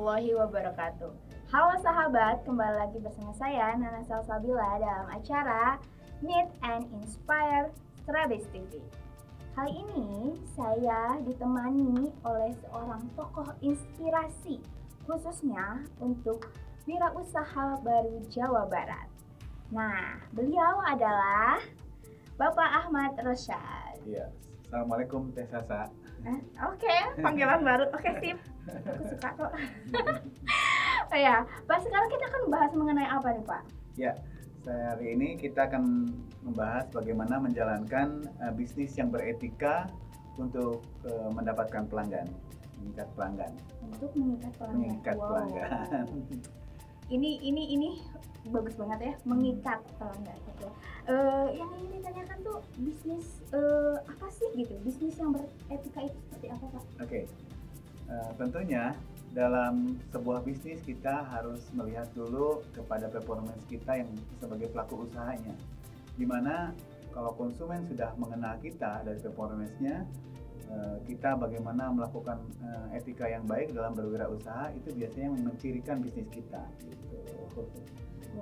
warahmatullahi wabarakatuh. Halo sahabat, kembali lagi bersama saya Nana Salsabila dalam acara Meet and Inspire Strawberries TV. Kali ini saya ditemani oleh seorang tokoh inspirasi khususnya untuk wirausaha baru Jawa Barat. Nah, beliau adalah Bapak Ahmad Rosyad. Iya, assalamualaikum Teh Sasa. Oke, panggilan baru. Oke, sip. Aku suka kok. Oh ya, Pak, sekarang kita akan membahas mengenai apa nih, Pak? Ya, hari ini kita akan membahas bagaimana menjalankan bisnis yang beretika untuk mendapatkan pelanggan, mengikat pelanggan. Untuk mengikat pelanggan. Mengikat pelanggan. Ini bagus banget ya, mengikat pelanggan. Oke. Yang ingin ditanyakan tuh bisnis apa sih gitu? Bisnis yang beretika itu seperti apa, Pak? Oke. Tentunya dalam sebuah bisnis kita harus melihat dulu kepada performance kita yang sebagai pelaku usahanya. Dimana kalau konsumen sudah mengenal kita dari performance-nya, kita bagaimana melakukan etika yang baik dalam berwirausaha itu biasanya mencirikan bisnis kita. Gitu.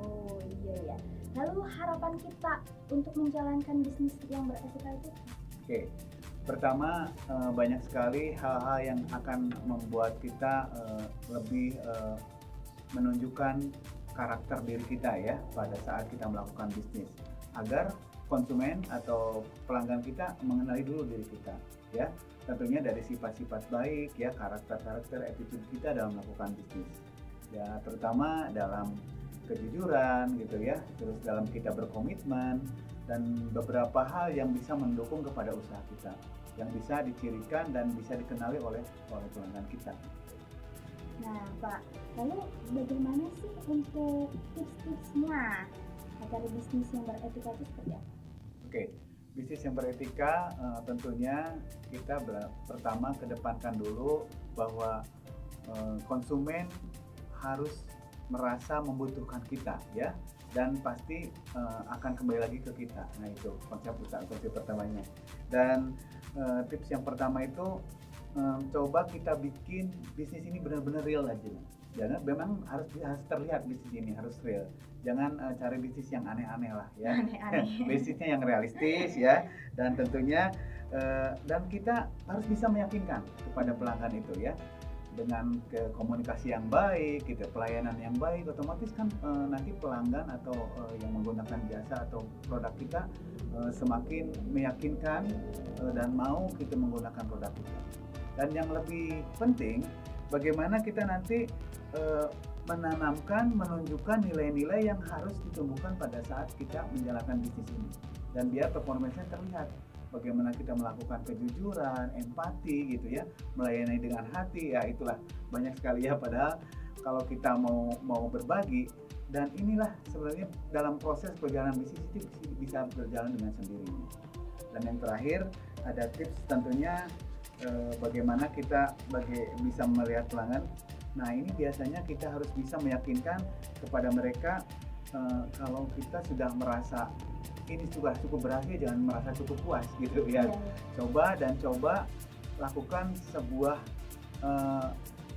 Oh iya ya. Lalu harapan kita untuk menjalankan bisnis yang beretika itu? Oke. Pertama, banyak sekali hal-hal yang akan membuat kita lebih menunjukkan karakter diri kita ya pada saat kita melakukan bisnis, agar konsumen atau pelanggan kita mengenali dulu diri kita ya. Tentunya dari sifat-sifat baik ya, karakter-karakter attitude kita dalam melakukan bisnis ya, terutama dalam kejujuran gitu ya, terus dalam kita berkomitmen dan beberapa hal yang bisa mendukung kepada usaha kita, yang bisa dicirikan dan bisa dikenali oleh pelanggan kita. Nah, Pak, lalu bagaimana sih untuk tips-tipsnya agar bisnis yang beretika itu seperti apa? Oke, bisnis yang beretika tentunya kita pertama kedepankan dulu bahwa konsumen harus merasa membutuhkan kita ya, dan pasti akan kembali lagi ke kita. Nah itu konsep pertamanya. Dan tips yang pertama itu coba kita bikin bisnis ini benar-benar real aja. Jangan, memang harus terlihat bisnis ini harus real. Jangan cari bisnis yang aneh-aneh lah ya. Bisnisnya yang realistis ya, dan tentunya dan kita harus bisa meyakinkan kepada pelanggan itu ya. Dengan komunikasi yang baik, gitu, pelayanan yang baik, otomatis kan nanti pelanggan atau yang menggunakan jasa atau produk kita semakin meyakinkan dan mau kita menggunakan produk kita. Dan yang lebih penting, bagaimana kita nanti menanamkan, menunjukkan nilai-nilai yang harus ditumbuhkan pada saat kita menjalankan bisnis ini, dan biar performanya terlihat. Bagaimana kita melakukan kejujuran, empati gitu ya, melayani dengan hati ya, itulah banyak sekali ya. Padahal kalau kita mau berbagi, dan inilah sebenarnya dalam proses perjalanan bisnis itu bisa berjalan dengan sendirinya. Dan yang terakhir ada tips tentunya bagaimana kita bisa melihat pelanggan. Nah ini biasanya kita harus bisa meyakinkan kepada mereka kalau kita sudah merasa ini sudah cukup berhasil, jangan merasa cukup puas gitu ya. Coba lakukan sebuah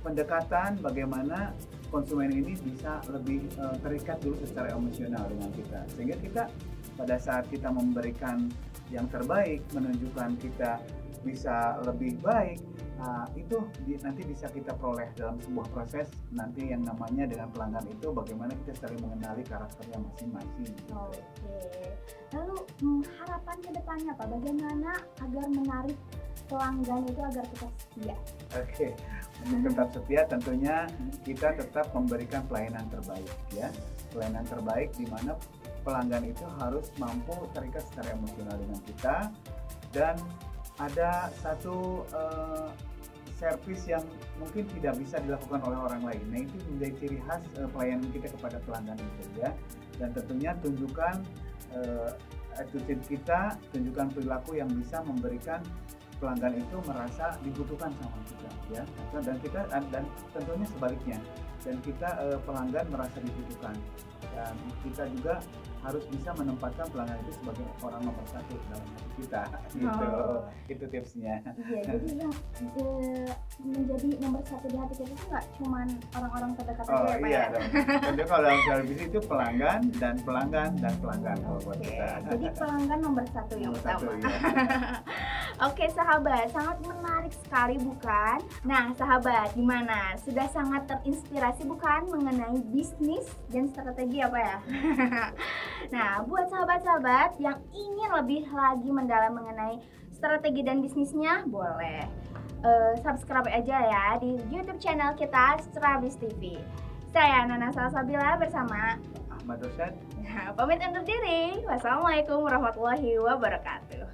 pendekatan bagaimana konsumen ini bisa lebih terikat dulu secara emosional dengan kita, sehingga kita pada saat kita memberikan yang terbaik, menunjukkan kita bisa lebih baik, itu nanti bisa kita peroleh dalam sebuah proses nanti yang namanya dengan pelanggan itu, bagaimana kita saling mengenali karakternya masing-masing. Oke. Lalu harapan ke depannya Pak, bagaimana agar menarik pelanggan itu agar tetap setia? Oke, untuk tetap setia tentunya kita tetap memberikan pelayanan terbaik ya. Pelayanan terbaik di mana pelanggan itu harus mampu terikat secara emosional dengan kita, dan ada satu servis yang mungkin tidak bisa dilakukan oleh orang lain. Nah itu menjadi ciri khas pelayanan kita kepada pelanggan itu ya. Dan tentunya tunjukkan attitude kita, tunjukkan perilaku yang bisa memberikan pelanggan itu merasa dibutuhkan sama kita ya. Dan tentunya sebaliknya, dan kita pelanggan merasa dibutuhkan. dan kita juga harus bisa menempatkan pelanggan itu sebagai orang nomor satu dalam hati kita gitu. Itu tipsnya. Iya, jadi yang menjadi nomor satu di hati kita itu nggak cuman orang-orang terdekat aja ya Pak Iya ya? dong. Jadi kalau dalam jual bisnis itu pelanggan dan pelanggan dan pelanggan kalau buat Oke, kita. jadi pelanggan nomor satu yang Nomor satu, utama. iya. Oke sahabat, sangat menarik sekali bukan? Nah sahabat, gimana? Sudah sangat terinspirasi bukan mengenai bisnis dan strategi apa ya? Nah, buat sahabat-sahabat yang ingin lebih lagi mendalam mengenai strategi dan bisnisnya, boleh subscribe aja ya di YouTube channel kita Strabis TV. Saya Nana Salsabila bersama Ahmad Rosyad. Nah, pamit undur diri. Wassalamualaikum warahmatullahi wabarakatuh.